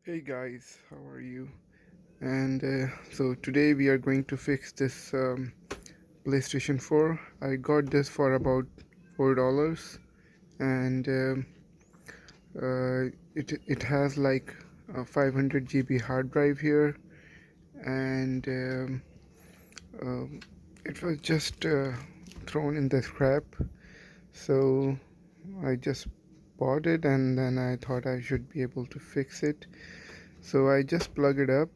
Hey guys, how are you? And so today we are going to fix this PlayStation 4. I got this for about $4, and it has like a 500 GB hard drive here, and um, it was just thrown in the scrap. So I just bought it, and then I thought I should be able to fix it. So I just plug it up,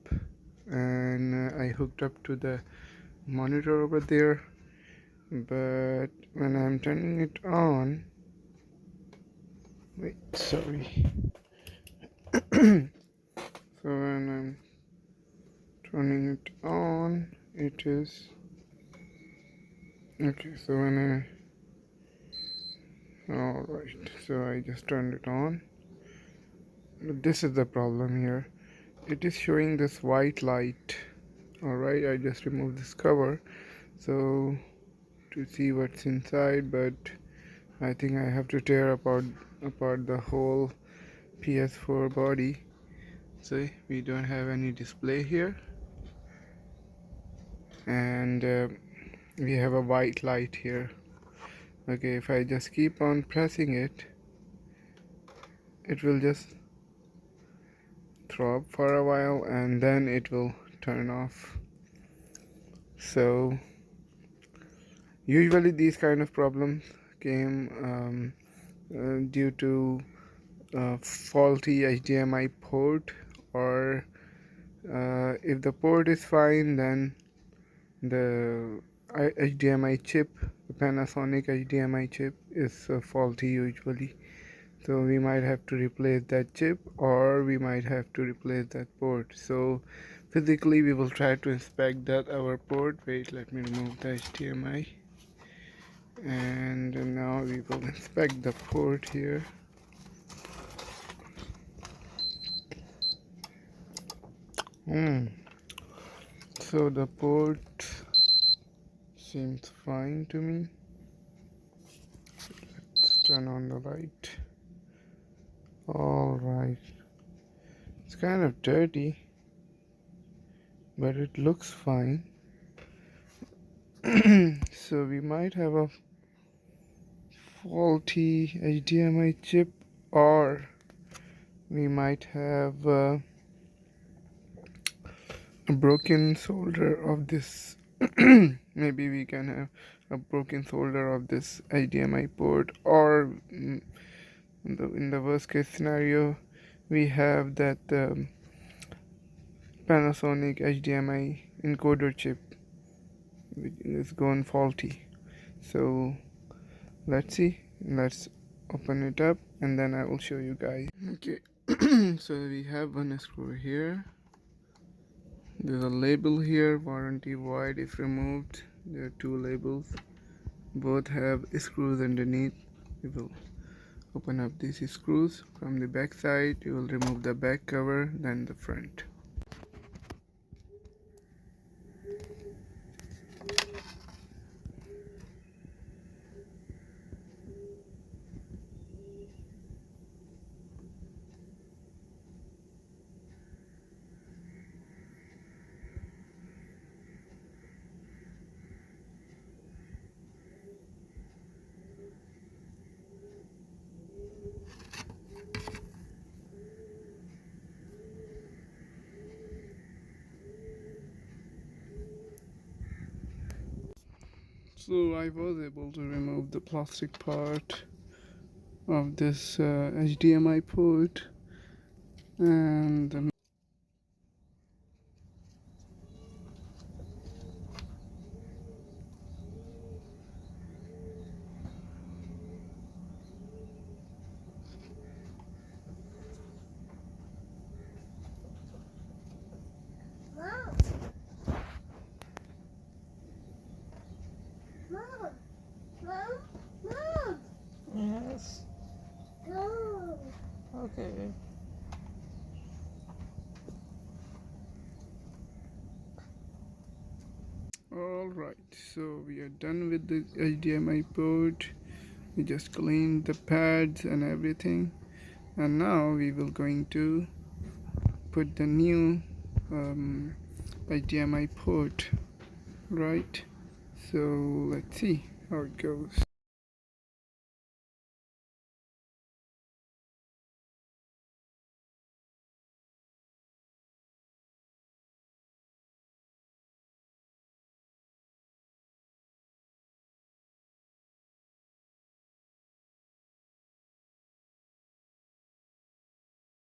and I hooked up to the monitor over there, but when I'm turning it on, wait, sorry. So when I'm turning it on, it is okay. So when all right, so I just turned it on. But this is the problem here. It is showing this white light. All right, I just removed this cover so to see what's inside, but I think I have to tear apart the whole PS4 body. See, we don't have any display here, and we have a white light here. Okay, if I just keep on pressing it, it will just throw up for a while and then it will turn off. So usually these kind of problems came due to faulty HDMI port, or if the port is fine, then the HDMI chip, the Panasonic HDMI chip, is faulty usually. So we might have to replace that chip, or we might have to replace that port. So physically we will try to inspect that our port. Wait, let me remove the HDMI, and now we will inspect the port here. So the port seems fine to me. Let's turn on the light. All right, it's kind of dirty, but it looks fine. So we might have a faulty HDMI chip, or we might have a broken solder of this. Maybe we can have a broken solder of this HDMI port, or in the worst case scenario, we have that Panasonic HDMI encoder chip which is gone faulty. So let's see, let's open it up and then I will show you guys. Okay. So we have one screw here, there's a label here, warranty void if removed. There are two labels, both have screws underneath. We will open up these screws from the back side. You will remove the back cover, then the front. So I was able to remove the plastic part of this HDMI port, and Yes. Okay. alright, so we are done with the HDMI port. We just cleaned the pads and everything, and now we will going to put the new HDMI port, right? So let's see how it goes.